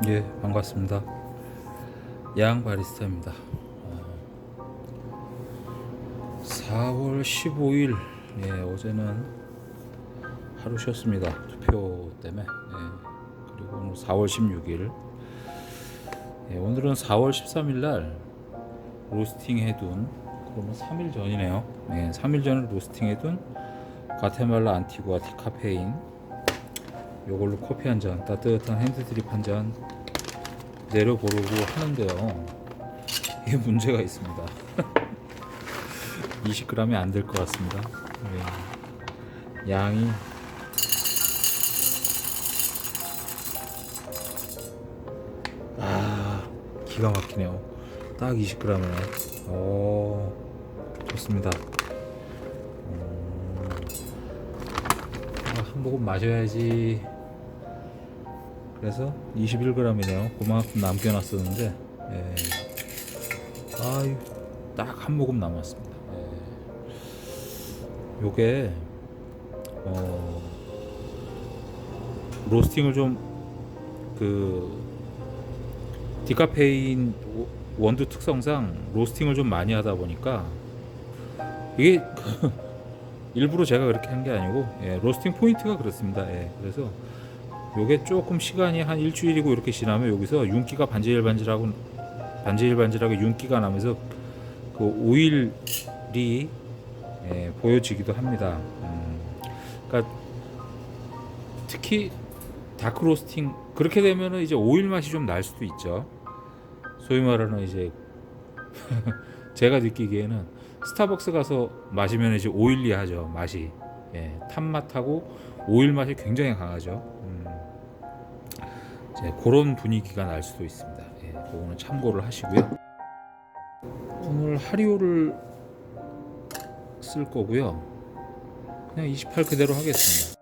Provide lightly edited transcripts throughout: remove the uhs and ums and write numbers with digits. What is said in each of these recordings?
예, 반갑습니다. 양 바리스타입니다. 4월 15일, 예, 어제는 하루 쉬었습니다. 투표 때문에. 예, 그리고 오늘 4월 16일, 예, 오늘은 4월 13일 날 로스팅 해둔, 그러면 3일 전이네요. 예, 3일 전에 로스팅 해둔 과테말라 안티구아 디카페인, 요걸로 커피 한 잔, 따뜻한 핸드드립 한 잔 내려보려고 하는데요. 이게 문제가 있습니다. 20g이 안 될 것 같습니다. 네. 양이 기가 막히네요. 딱 20g이네. 좋습니다. 한 모금 마셔야지. 그래서 21g이네요. 그만큼 남겨놨었는데, 예. 딱 한 모금 남았습니다. 예. 요게 로스팅을 좀 디카페인 원두 특성상 로스팅을 좀 많이 하다 보니까 이게 일부러 제가 그렇게 한 게 아니고, 예, 로스팅 포인트가 그렇습니다. 예, 그래서 요게 조금 시간이 한 일주일이고 이렇게 지나면 여기서 윤기가 반질반질하게 윤기가 나면서 그 오일이, 예, 보여지기도 합니다. 그러니까 특히 다크 로스팅 그렇게 되면은 이제 오일 맛이 좀 날 수도 있죠. 소위 말하는 이제 제가 느끼기에는 스타벅스 가서 마시면 이제 오일리하죠, 맛이. 예, 탄 맛하고 오일 맛이 굉장히 강하죠. 이제 그런 분위기가 날 수도 있습니다. 예, 그거는 참고를 하시고요. 오늘 하리오를 쓸 거고요. 그냥 28 그대로 하겠습니다.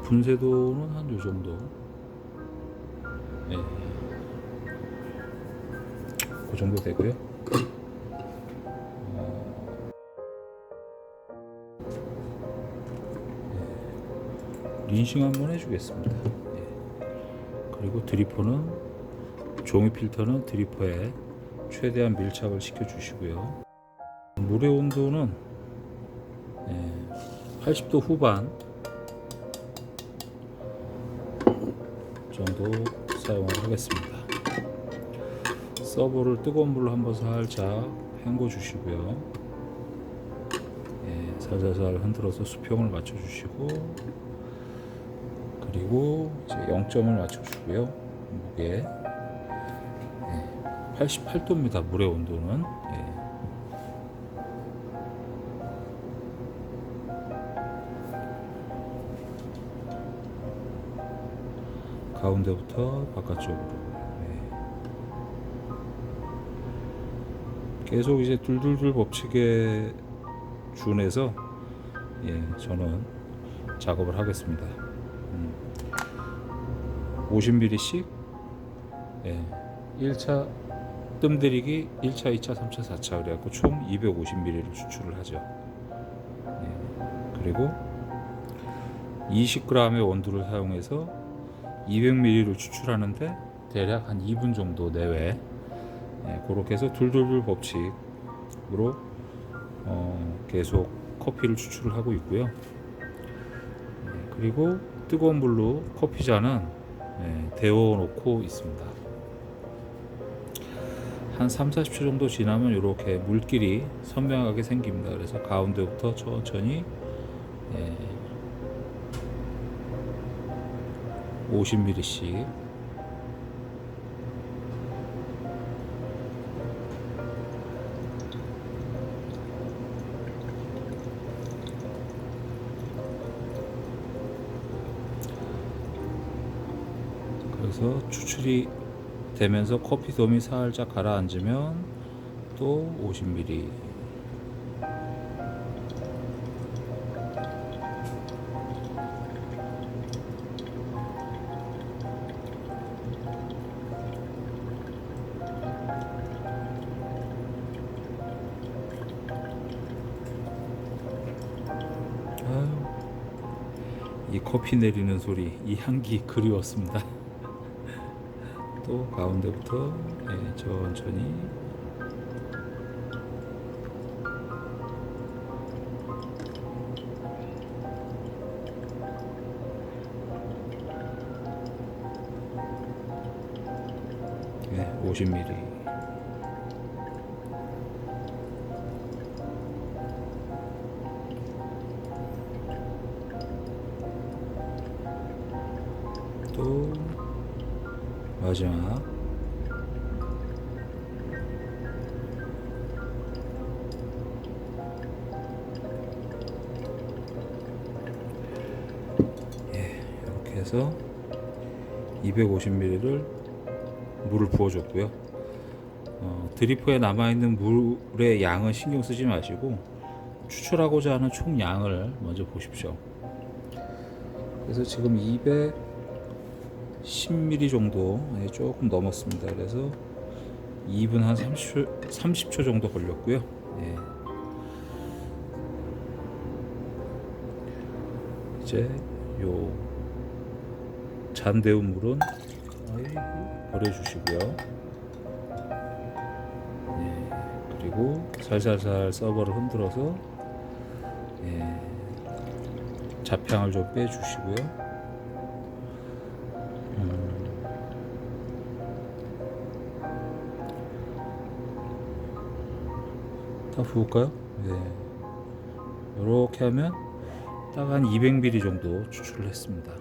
분쇄도는 한 요 정도. 예, 그 정도 되고요. 린싱 한번 해주겠습니다. 예. 그리고 드리퍼는 종이 필터는 드리퍼에 최대한 밀착을 시켜주시고요. 물의 온도는, 예, 80도 후반 정도 사용을 하겠습니다. 서버를 뜨거운 물로 한번 살짝 헹궈 주시고요. 예, 살살살 흔들어서 수평을 맞춰 주시고, 그리고 이제 0점을 맞춰 주고요. 무게, 예, 88도입니다. 물의 온도는. 예. 가운데부터 바깥쪽으로. 예. 계속 이제 둘둘둘 법칙에 준해서, 예, 저는 작업을 하겠습니다. 50ml씩, 예, 1차 뜸들이기 1차, 2차, 3차, 4차 그래갖고 총 250ml를 추출을 하죠. 예. 그리고 20g의 원두를 사용해서 200ml를 추출하는데 대략 한 2분 정도 내외, 예, 그렇게 해서 둘둘둘 법칙으로 계속 커피를 추출을 하고 있고요. 예, 그리고 뜨거운 물로 커피잔은, 예, 데워 놓고 있습니다. 한 3-40초 정도 지나면 이렇게 물길이 선명하게 생깁니다. 그래서 가운데부터 천천히, 예, 50ml씩 그래서 추출이 되면서 커피돔이 살짝 가라앉으면 또 50ml. 이 커피 내리는 소리, 이 향기 그리웠습니다. 또 가운데부터 천천히 네, 50ml. 또 마지막 이렇게 해서 250ml를 물을 부어줬고요. 드리퍼에 남아있는 물의 양은 신경 쓰지 마시고 추출하고자 하는 총 양을 먼저 보십시오. 그래서 지금 210ml 정도 조금 넘었습니다. 그래서 2분 한 30초 정도 걸렸고요. 이제 요 잔데운 물은 버려주시고요. 그리고 살살살 서버를 흔들어서 잡향을 좀 빼주시고요. 다 부을까요? 이렇게 하면 딱 한 200ml 정도 추출을 했습니다.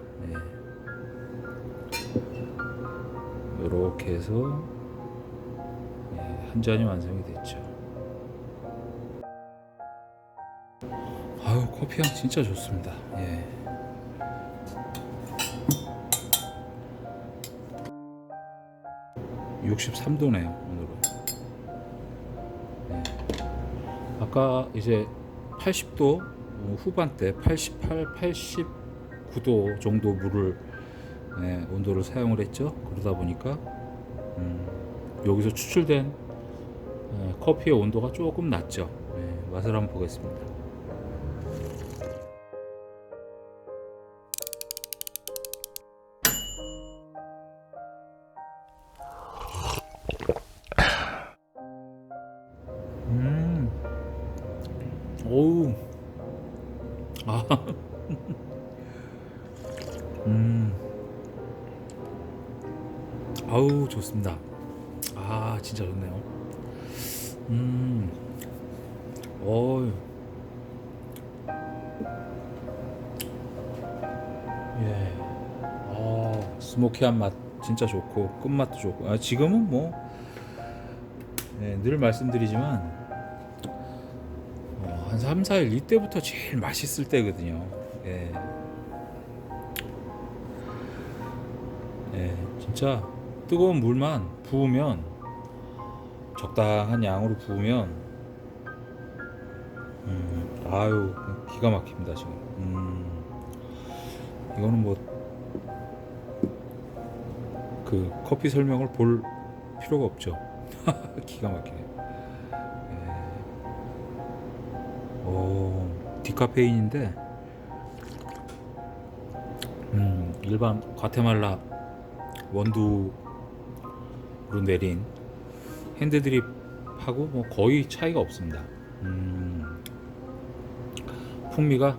이렇게 해서 한 잔이 완성이 됐죠. 아유, 커피향 진짜 좋습니다. 63도네요 오늘은. 아까 이제 80도 후반대 88, 89도 정도 물을 온도를 사용을 했죠. 그러다 보니까 여기서 추출된 커피의 온도가 조금 낮죠. 맛을 한번 보겠습니다. 오우. 아. 아우, 좋습니다. 아, 진짜 좋네요. 어우. 스모키한 맛 진짜 좋고 끝맛도 좋고. 지금은 뭐 늘 말씀드리지만 한 3, 4일 이때부터 제일 맛있을 때거든요. 진짜 뜨거운 물만 부으면 적당한 양으로 부으면 아유, 기가 막힙니다 지금. 이거는 뭐 그 커피 설명을 볼 필요가 없죠. 기가 막히네. 디카페인인데 일반 과테말라 원두로 내린 핸드드립하고 뭐 거의 차이가 없습니다. 풍미가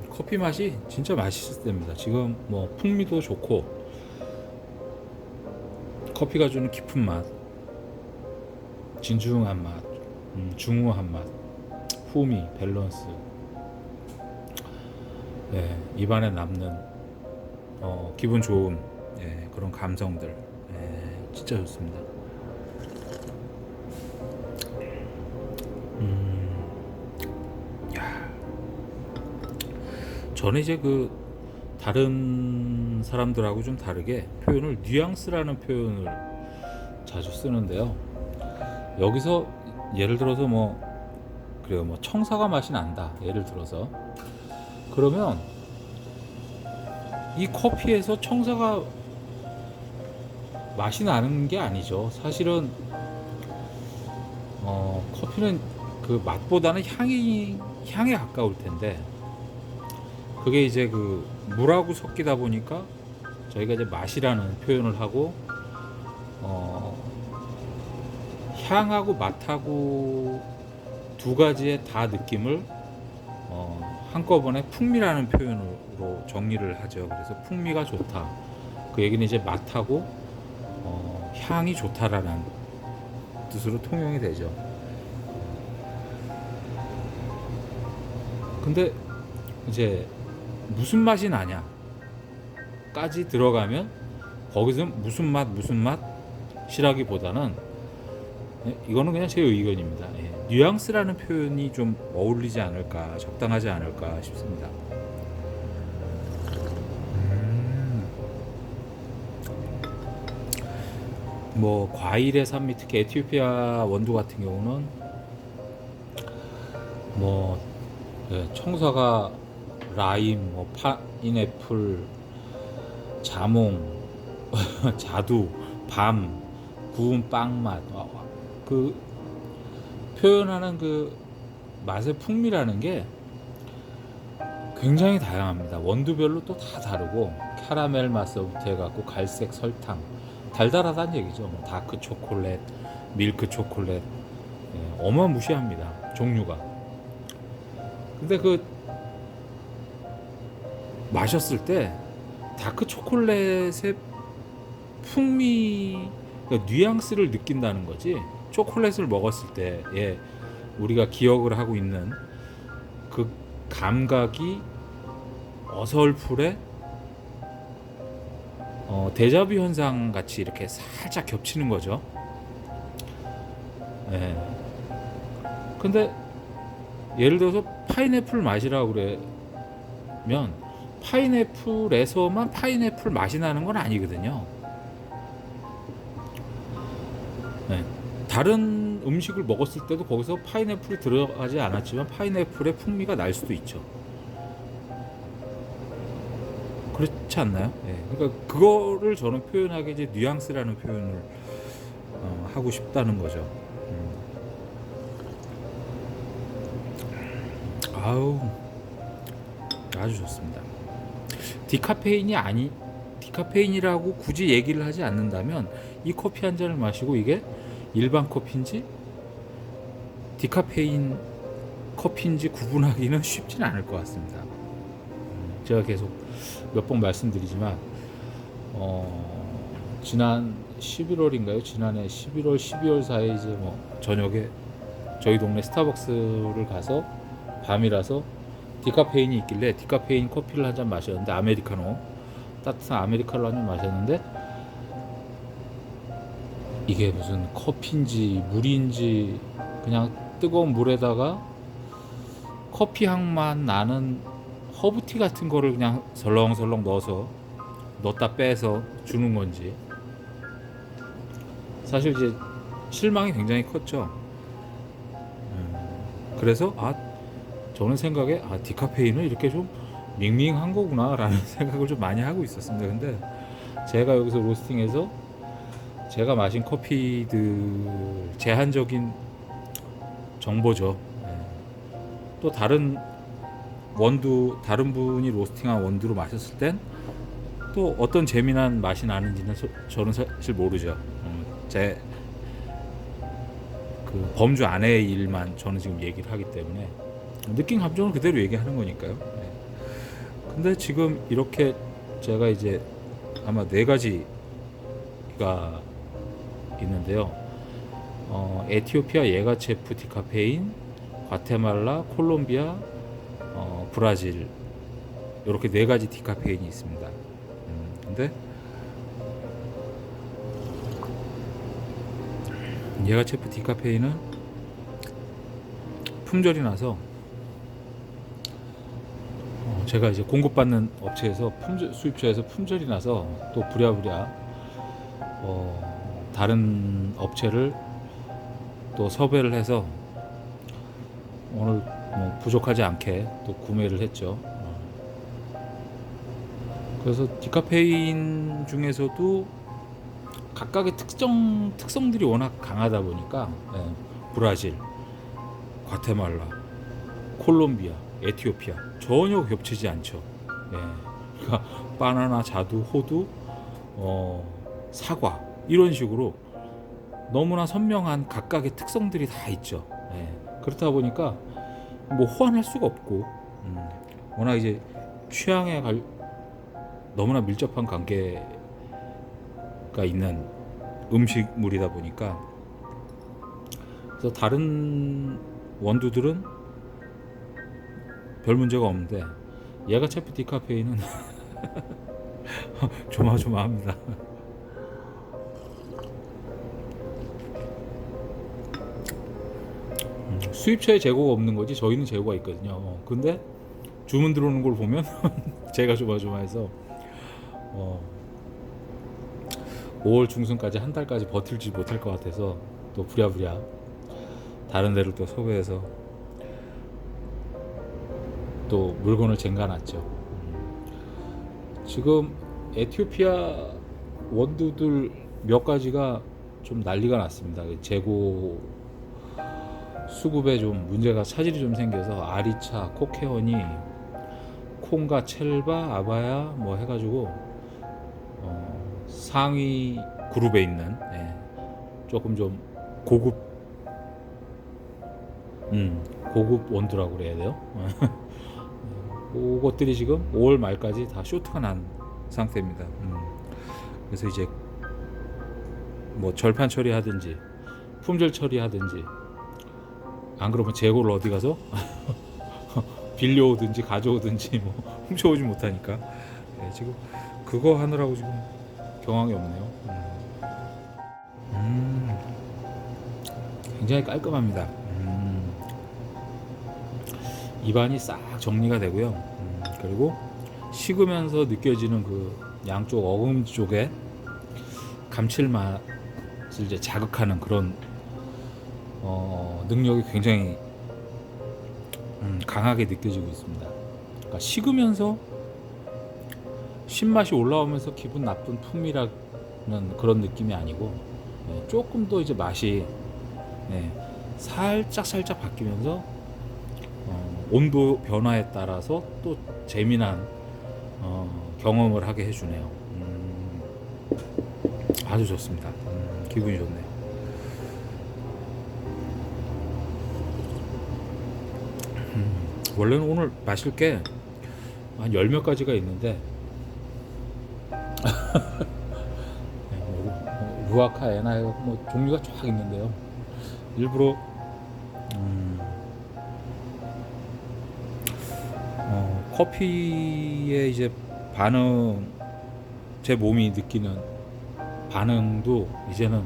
커피 맛이 진짜 맛있을 때입니다. 지금 뭐 풍미도 좋고 커피가 주는 깊은 맛, 진중한 맛, 중후한 맛, 후미, 밸런스, 입안에 남는 기분 좋은 그런 감성들, 진짜 좋습니다. 저는 이제 그 다른 사람들하고 좀 다르게 표현을 뉘앙스라는 표현을 자주 쓰는데요. 여기서 예를 들어서 뭐 그래요, 뭐 청사과 맛이 난다, 예를 들어서. 그러면 이 커피에서 청사과 맛이 나는 게 아니죠. 사실은 커피는 그 맛보다는 향에 가까울 텐데, 그게 이제 그 물하고 섞이다 보니까 저희가 이제 맛이라는 표현을 하고 어, 향하고 맛하고 두 가지의 다 느낌을 한꺼번에 풍미라는 표현으로 정리를 하죠. 그래서 풍미가 좋다. 그 얘기는 이제 맛하고 향이 좋다라는 뜻으로 통용이 되죠. 근데 이제 무슨 맛이 나냐까지 들어가면 거기서 무슨 맛이라기보다는 이거는 그냥 제 의견입니다. 예. 뉘앙스라는 표현이 좀 어울리지 않을까, 적당하지 않을까 싶습니다. 뭐 과일의 산미, 특히 에티오피아 원두 같은 경우는 뭐 청사과, 라임, 뭐 파인애플, 자몽, 자두, 밤, 구운 빵 맛, 그 표현하는 그 맛의 풍미라는 게 굉장히 다양합니다. 원두별로 또 다 다르고 캐러멜 맛서부터 해갖고 갈색 설탕, 달달하다는 얘기죠. 뭐 다크 초콜릿, 밀크 초콜릿, 어마무시합니다. 종류가. 근데 그 마셨을 때 다크 초콜릿의 풍미, 그러니까 뉘앙스를 느낀다는 거지. 초콜릿을 먹었을 때 우리가 기억을 하고 있는 그 감각이 어설프게 데자뷰 현상 같이 이렇게 살짝 겹치는 거죠. 예. 근데 예를 들어서 파인애플 맛이라고 그러면 파인애플에서만 파인애플 맛이 나는 건 아니거든요. 네. 다른 음식을 먹었을 때도 거기서 파인애플이 들어가지 않았지만 파인애플의 풍미가 날 수도 있죠. 그렇지 않나요? 네. 그러니까 그거를 저는 표현하기 이제 뉘앙스라는 표현을 하고 싶다는 거죠. 아우, 아주 좋습니다. 디카페인이라고 굳이 얘기를 하지 않는다면 이 커피 한 잔을 마시고 이게 일반 커피인지 디카페인 커피인지 구분하기는 쉽지는 않을 것 같습니다. 제가 계속 몇 번 말씀드리지만 지난 11월인가요? 지난해 11월, 12월 사이에 이제 뭐 저녁에 저희 동네 스타벅스를 가서 밤이라서 디카페인이 있길래 디카페인 커피를 한 잔 마셨는데, 아메리카노, 따뜻한 아메리카노 한 잔 마셨는데 이게 무슨 커피인지 물인지 그냥 뜨거운 물에다가 커피 향만 나는 허브티 같은 거를 그냥 설렁설렁 넣었다 빼서 주는 건지, 사실 이제 실망이 굉장히 컸죠. 그래서 저는 생각에 디카페인은 이렇게 좀 밍밍한 거구나 라는 생각을 좀 많이 하고 있었습니다. 근데 제가 여기서 로스팅해서 제가 마신 커피들 제한적인 정보죠. 또 다른 분이 로스팅한 원두로 마셨을 땐 또 어떤 재미난 맛이 나는지는 저는 사실 모르죠. 제 그 범주 안의 일만 저는 지금 얘기를 하기 때문에 느낀 감정을 그대로 얘기하는 거니까요. 근데 지금 이렇게 제가 이제 아마 4가지가 있는데요. 에티오피아 예가체프 디카페인, 과테말라, 콜롬비아, 브라질, 이렇게 4가지 디카페인이 있습니다. 근데 예가체프 디카페인은 품절이 나서 제가 이제 공급받는 업체에서 수입처에서 품절이 나서 또 부랴부랴 다른 업체를 또 섭외를 해서 오늘 뭐 부족하지 않게 또 구매를 했죠. 그래서 디카페인 중에서도 각각의 특성들이 워낙 강하다 보니까 브라질, 과테말라, 콜롬비아, 에티오피아 전혀 겹치지 않죠. 예. 그러니까 바나나, 자두, 호두, 사과 이런 식으로 너무나 선명한 각각의 특성들이 다 있죠. 예. 그렇다 보니까 뭐 호환할 수가 없고, 워낙 이제 취향에 너무나 밀접한 관계가 있는 음식물이다 보니까, 그래서 다른 원두들은 별 문제가 없는데 얘가 체프 디카페인은 조마조마합니다. 수입처에 재고가 없는 거지 저희는 재고가 있거든요. 근데 주문 들어오는 걸 보면 제가 조마조마해서 5월 중순까지 한 달까지 버틸지 못할 것 같아서 또 부랴부랴 다른 데를 또 소개해서 또 물건을 쟁가놨죠. 지금 에티오피아 원두들 몇 가지가 좀 난리가 났습니다. 재고 수급에 좀 문제가 차질이 좀 생겨서 아리차, 코케어니, 콩가, 첼바, 아바야 뭐 해가지고 상위 그룹에 있는 조금 좀 고급 고급 원두라고 그래야 돼요. 그것들이 지금 5월 말까지 다 쇼트가 난 상태입니다. 그래서 이제 뭐 절판 처리하든지 품절 처리하든지, 안 그러면 재고를 어디 가서 빌려오든지 가져오든지 뭐 훔쳐오지 못하니까 지금 그거 하느라고 지금 경황이 없네요. 굉장히 깔끔합니다. 입안이 싹 정리가 되고요. 그리고 식으면서 느껴지는 그 양쪽 어금 쪽에 감칠맛을 이제 자극하는 그런 능력이 굉장히 강하게 느껴지고 있습니다. 그러니까 식으면서 신맛이 올라오면서 기분 나쁜 품이라는 그런 느낌이 아니고, 조금 더 이제 맛이 살짝 바뀌면서 온도 변화에 따라서 또 재미난 경험을 하게 해주네요. 아주 좋습니다. 기분이 좋네요. 원래는 오늘 마실 게 한 10몇 가지가 있는데 루아카, 에나이 뭐 종류가 쫙 있는데요. 일부러 커피에 이제 반응, 제 몸이 느끼는 반응도 이제는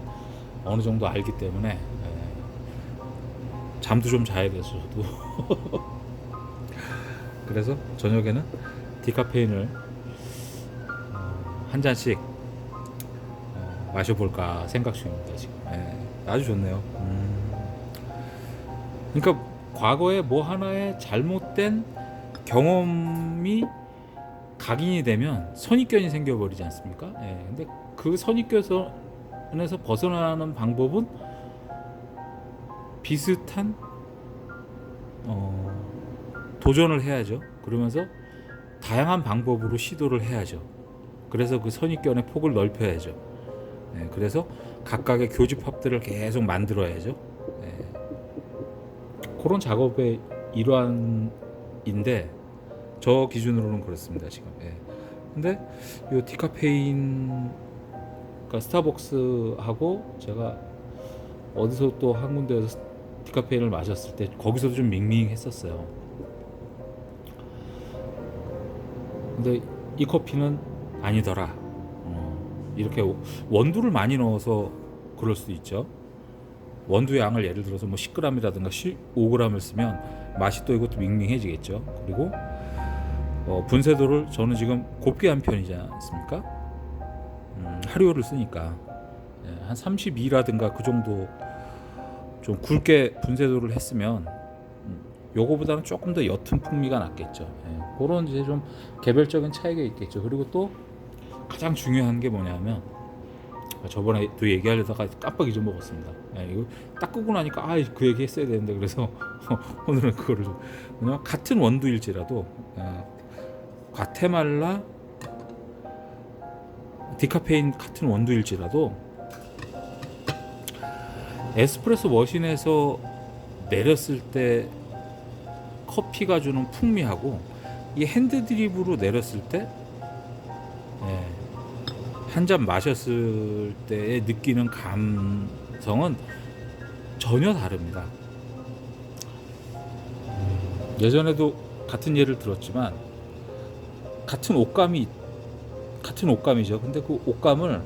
어느 정도 알기 때문에 잠도 좀 자야 돼서 저도 그래서 저녁에는 디카페인을 한 잔씩 마셔볼까 생각 중입니다. 지금 아주 좋네요. 그러니까 과거에 뭐 하나의 잘못된 경험이 각인이 되면 선입견이 생겨버리지 않습니까? 근데 그 선입견에서 벗어나는 방법은 비슷한 도전을 해야죠. 그러면서 다양한 방법으로 시도를 해야죠. 그래서 그 선입견의 폭을 넓혀야죠. 그래서 각각의 교집합들을 계속 만들어야죠. 그런 작업의 일환인데 저 기준으로는 그렇습니다. 지금. 근데 이 디카페인, 그러니까 스타벅스하고 제가 어디서 또 한 군데에서 디카페인을 마셨을 때 거기서도 좀 밍밍했었어요. 근데 이 커피는 아니더라. 이렇게 원두를 많이 넣어서 그럴 수도 있죠. 원두 양을 예를 들어서 뭐 10g이라든가 5g을 쓰면 맛이 또 이것도 밍밍해지겠죠. 그리고 분쇄도를 저는 지금 곱게 한 편이지 않습니까? 하루를 쓰니까 한 32라든가 그 정도 좀 굵게 분쇄도를 했으면 요거보다는 조금 더 옅은 풍미가 낫겠죠. 그런 이제 좀 개별적인 차이가 있겠죠. 그리고 또 가장 중요한 게 뭐냐면, 저번에 또 얘기하려다가 깜빡 잊어먹었습니다. 이거 딱 끄고 나니까 그 얘기 했어야 되는데, 그래서 오늘은 그거를 좀, 왜냐면 같은 원두일지라도 과테말라 디카페인 같은 원두일지라도 에스프레소 머신에서 내렸을 때 커피가 주는 풍미하고 이 핸드 드립으로 내렸을 때 한 잔 마셨을 때 느끼는 감성은 전혀 다릅니다. 예전에도 같은 예를 들었지만 같은 옷감이죠. 근데 그 옷감을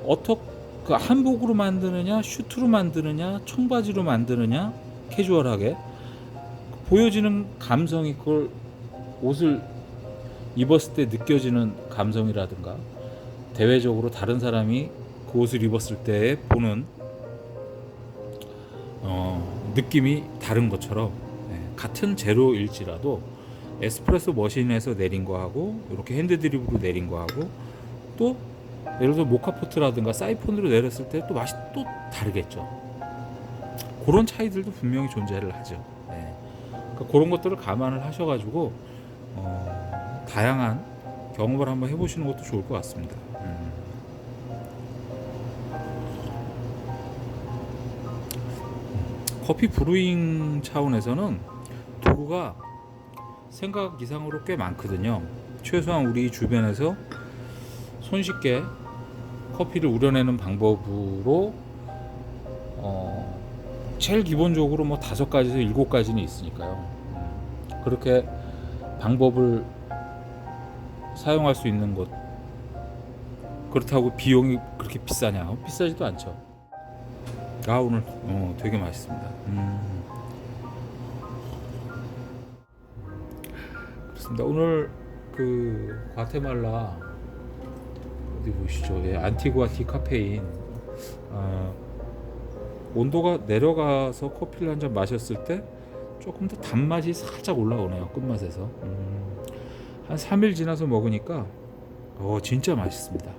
어떻게 한복으로 만드느냐, 슈트로 만드느냐, 청바지로 만드느냐, 캐주얼하게 보여지는 감성이 그걸 옷을 입었을 때 느껴지는 감성이라든가 대외적으로 다른 사람이 그 옷을 입었을 때 보는 느낌이 다른 것처럼 같은 재료일지라도 에스프레소 머신에서 내린 거하고 이렇게 핸드 드립으로 내린 거하고 또 예를 들어 모카포트라든가 사이폰으로 내렸을 때 또 맛이 또 다르겠죠. 그런 차이들도 분명히 존재를 하죠. 그러니까 그런 것들을 감안을 하셔가지고 다양한 경험을 한번 해보시는 것도 좋을 것 같습니다. 커피 브루잉 차원에서는 도구가 생각 이상으로 꽤 많거든요. 최소한 우리 주변에서 손쉽게 커피를 우려내는 방법으로 제일 기본적으로 뭐 5가지에서 7가지는 있으니까요. 그렇게 방법을 사용할 수 있는 것, 그렇다고 비용이 그렇게 비싸냐? 비싸지도 않죠. 오늘 되게 맛있습니다. 그렇습니다. 오늘 그 과테말라 어디 보시죠? 안티구아 디카페인 온도가 내려가서 커피를 한 잔 마셨을 때 조금 더 단맛이 살짝 올라오네요. 끝맛에서 한 3일 지나서 먹으니까 진짜 맛있습니다.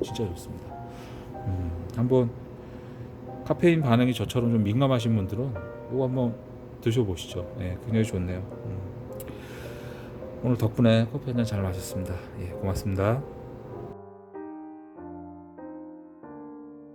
진짜 좋습니다. 한번 카페인 반응이 저처럼 좀 민감하신 분들은 이거 한번 드셔보시죠. 굉장히 좋네요. 오늘 덕분에 커피 한 잔 잘 마셨습니다. 고맙습니다.